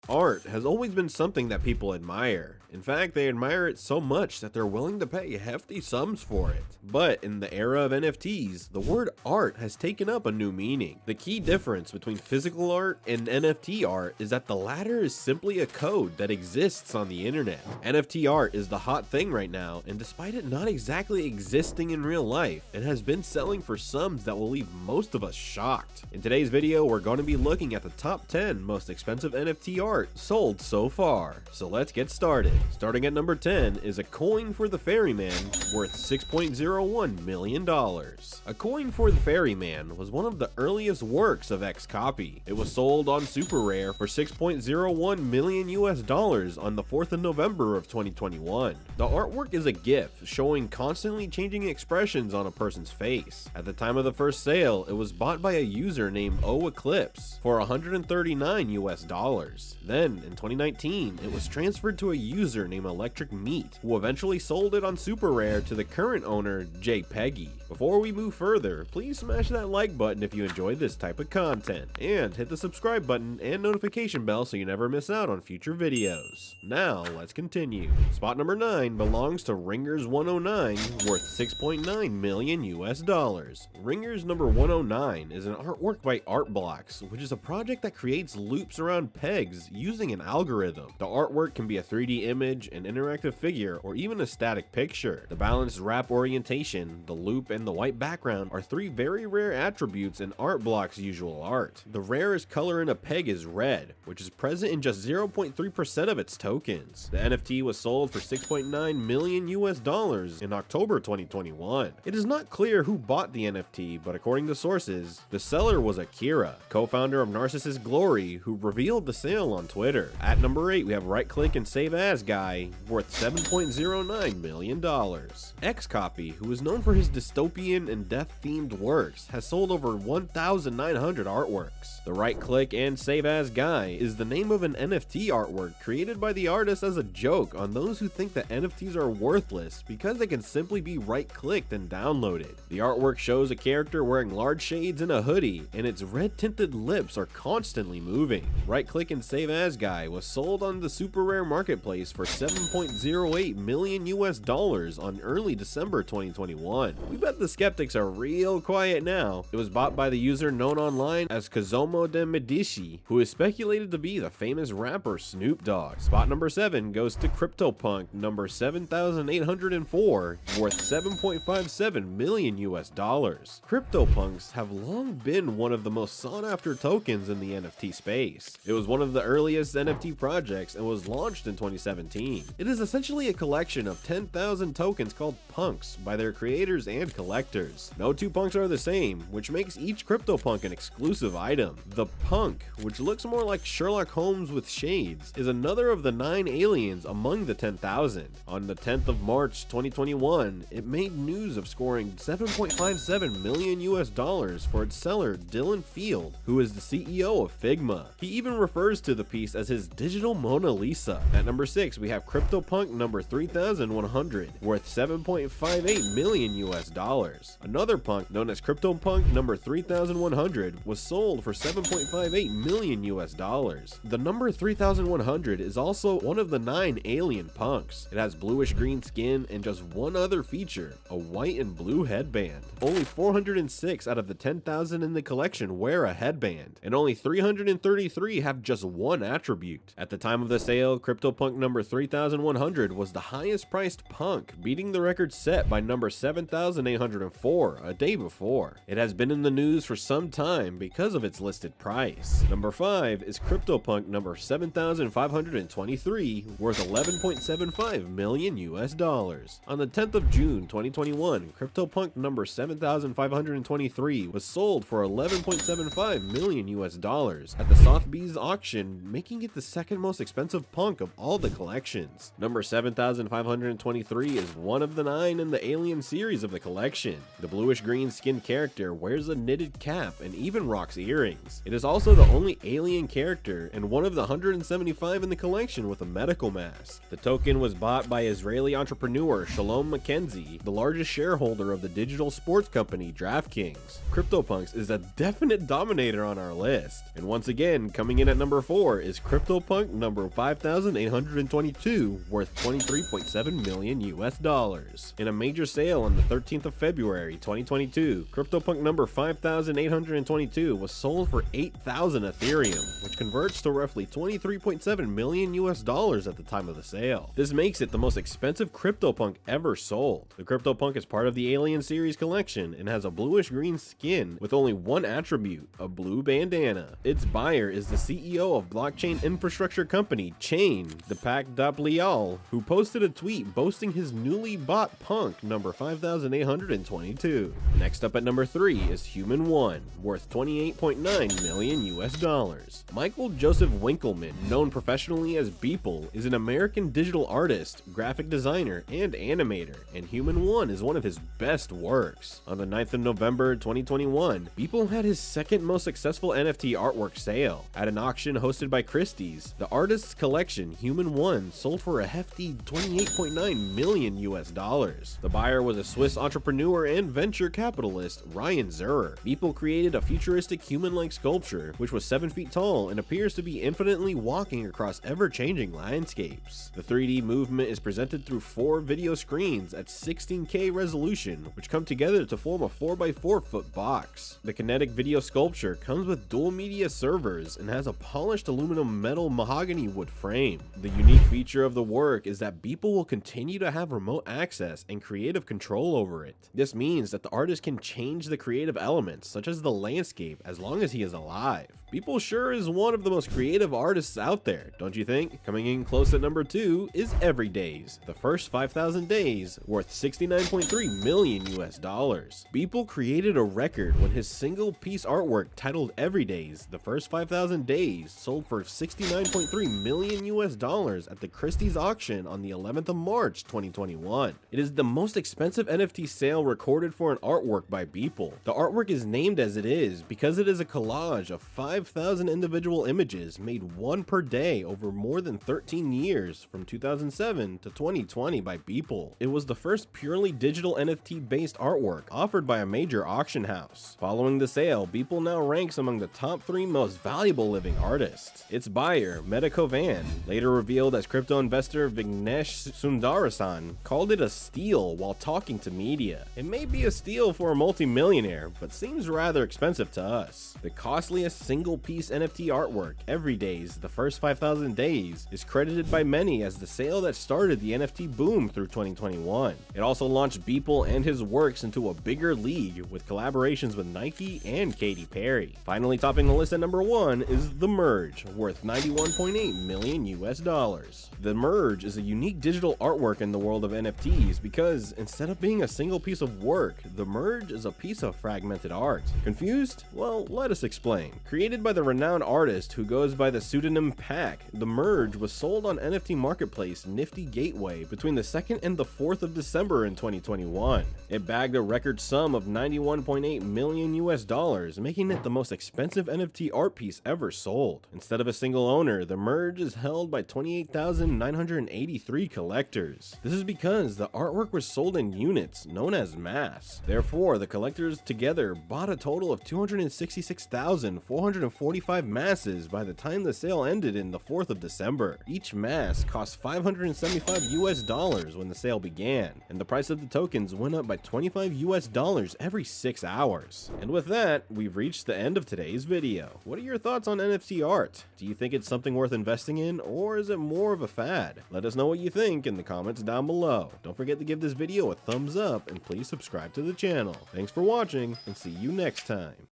Art has always been something that people admire. In fact, they admire it so much that they're willing to pay hefty sums for it. But in the era of NFTs, the word art has taken up a new meaning. The key difference between physical art and NFT art is that the latter is simply a code that exists on the internet. NFT art is the hot thing right now, and despite it not exactly existing in real life, it has been selling for sums that will leave most of us shocked. In today's video, we're going to be looking at the top 10 most expensive NFT art sold so far. So let's get started. Starting at number 10 is a coin for the ferryman worth $6.01 million. A coin for the ferryman was one of the earliest works of Xcopy. It was sold on Super Rare for $6.01 million on the 4th of November of 2021. The artwork is a GIF showing constantly changing expressions on a person's face. At the time of the first sale, it was bought by a user named O Eclipse for $139. Then in 2019, it was transferred to a user named Electric Meat, who eventually sold it on Super Rare to the current owner, J Peggy. Before we move further, please smash that like button if you enjoyed this type of content, and hit the subscribe button and notification bell so you never miss out on future videos. Now, let's continue. Spot number 9 belongs to Ringers 109, worth $6.9 million. Ringers number 109 is an artwork by Art Blocks, which is a project that creates loops around pegs using an algorithm. The artwork can be a 3D image, an interactive figure, or even a static picture. The balanced wrap orientation, the loop, and the white background are three very rare attributes in Art Block's usual art. The rarest color in a peg is red, which is present in just 0.3% of its tokens. The NFT was sold for $6.9 million in October 2021. It is not clear who bought the NFT, but according to sources, the seller was Akira, co-founder of Narcissus Glory, who revealed the sale on Twitter. At number 8, we have Right Click and Save As Guy, worth $7.09 million. Xcopy, who is known for his dystopian and death-themed works, has sold over 1,900 artworks. The Right Click and Save As Guy is the name of an NFT artwork created by the artist as a joke on those who think that NFTs are worthless because they can simply be right-clicked and downloaded. The artwork shows a character wearing large shades and a hoodie, and its red-tinted lips are constantly moving. Right Click and Save As Guy was sold on the Super Rare marketplace for $7.08 million on early December 2021. We bet the skeptics are real quiet now. It was bought by the user known online as Kazomo de Medici, who is speculated to be the famous rapper Snoop Dogg. Spot number 7 goes to CryptoPunk number 7,804, worth $7.57 million. CryptoPunks have long been one of the most sought after tokens in the NFT space. It was one of the earliest NFT projects and was launched in 2017. It is essentially a collection of 10,000 tokens called punks by their creators and collectors. No two punks are the same, which makes each CryptoPunk an exclusive item. The punk, which looks more like Sherlock Holmes with shades, is another of the 9 aliens among the 10,000. On the 10th of March 2021, it made news of scoring $7.57 million for its seller Dylan Field, who is the CEO of Figma. He even refers to the piece as his digital Mona Lisa. At number 6, we have CryptoPunk number 3,100, worth $7.58 million. Another punk known as CryptoPunk number 3,100 was sold for $7.58 million. The number 3,100 is also one of the 9 alien punks. It has bluish green skin and just one other feature, a white and blue headband. Only 406 out of the 10,000 in the collection wear a headband, and only 333 have just one attribute. At the time of the sale, CryptoPunk number 3,100 was the highest priced punk, beating the record set by number 7,804 a day before. It has been in the news for some time because of its listed price. Number 5 is CryptoPunk number 7,523, worth $11.75 million. On the 10th of June 2021, CryptoPunk number 7,523 was sold for $11.75 million at the Sotheby's auction, making it the second most expensive punk of all the collections. Number 7,523 is one of the 9 in the Alien series of the collection. The bluish green skinned character wears a knitted cap and even rocks earrings. It is also the only alien character and one of the 175 in the collection with a medical mask. The token was bought by Israeli entrepreneur Shalom McKenzie, the largest shareholder of the digital sports company DraftKings. CryptoPunks is a definite dominator on our list. And once again, coming in at number 4 4 is CryptoPunk number 5822, worth 23.7 million US dollars. In a major sale on the 13th of February 2022, CryptoPunk number 5822 was sold for 8,000 Ethereum, which converts to roughly 23.7 million US dollars at the time of the sale. This makes it the most expensive CryptoPunk ever sold. The CryptoPunk is part of the Alien series collection and has a bluish green skin with only one attribute, a blue bandana. Its buyer is the CEO of blockchain infrastructure company Chain, Deepak Daplyal, who posted a tweet boasting his newly bought punk number 5822. Next up at number 3 is Human 1, worth 28.9 million US dollars. Michael Joseph Winkleman, known professionally as Beeple, is an American digital artist, graphic designer, and animator, and Human 1 is one of his best works. On the 9th of November 2021, Beeple had his second most successful NFT artwork sale. At an auction hosted by Christie's, the artist's collection, Human 1, sold for a hefty 28.9 million US dollars. The buyer was a Swiss entrepreneur and venture capitalist, Ryan Zurer. Beeple created a futuristic human-like sculpture, which was 7 feet tall and appears to be infinitely walking across ever-changing landscapes. The 3D movement is presented through 4 video screens at 16K resolution, which come together to form a 4x4 foot box. The kinetic video sculpture comes with dual media servers and has a polished aluminum metal mahogany wood frame. The unique feature of the work is that Beeple will continue to have remote access and creative control over it. This means that the artist can change the creative elements, such as the landscape, as long as he is alive. Beeple sure is one of the most creative artists out there, don't you think? Coming in close at number 2 is Everydays, the first 5,000 days, worth 69.3 million US dollars. Beeple created a record when his single piece artwork titled Everydays, the first 5,000 days, sold for 69.3 million US dollars at the Christie's auction on the 11th of March 2021. It is the most expensive NFT sale recorded for an artwork by Beeple. The artwork is named as it is because it is a collage of 5,000 individual images made one per day over more than 13 years from 2007 to 2020 by Beeple. It was the first purely digital NFT based artwork offered by a major auction house. Following the sale, Beeple now ranks among the top 3 most valuable living artists. Its buyer, Metacovan, later revealed as crypto investor Vignesh Sundarasan, called it a steal while talking to media. It may be a steal for a multi-millionaire, but seems rather expensive to us. The costliest single piece NFT artwork, Everydays, the first 5,000 days, is credited by many as the sale that started the NFT boom through 2021. It also launched Beeple and his works into a bigger league with collaborations with Nike and Katy Perry. Finally topping the list at number 1 is The Merge, worth 91.8 million US dollars. The Merge is a unique digital artwork in the world of NFTs because instead of being a single piece of work, The Merge is a piece of fragmented art. Confused? Well, let us explain. Created by the renowned artist who goes by the pseudonym Pack, The Merge was sold on NFT marketplace Nifty Gateway between the 2nd and the 4th of December in 2021. It bagged a record sum of 91.8 million US dollars, making it the most expensive NFT art piece ever sold. Instead of a single owner, The Merge is held by 28,983 collectors. This is because the artwork was sold in units, known as mass. Therefore, the collectors together bought a total of 266,445 masses by the time the sale ended in the 4th of December. Each mass cost 575 US dollars when the sale began, and the price of the tokens went up by 25 US dollars every 6 hours. And with that, we've reached the end of today's video. What are your thoughts on NFT art? Do you think it's something worth investing in, or is it more of a fad? Let us know what you think in the comments down below. Don't forget to give this video a thumbs up and please subscribe to the channel. Thanks for watching and see you next time.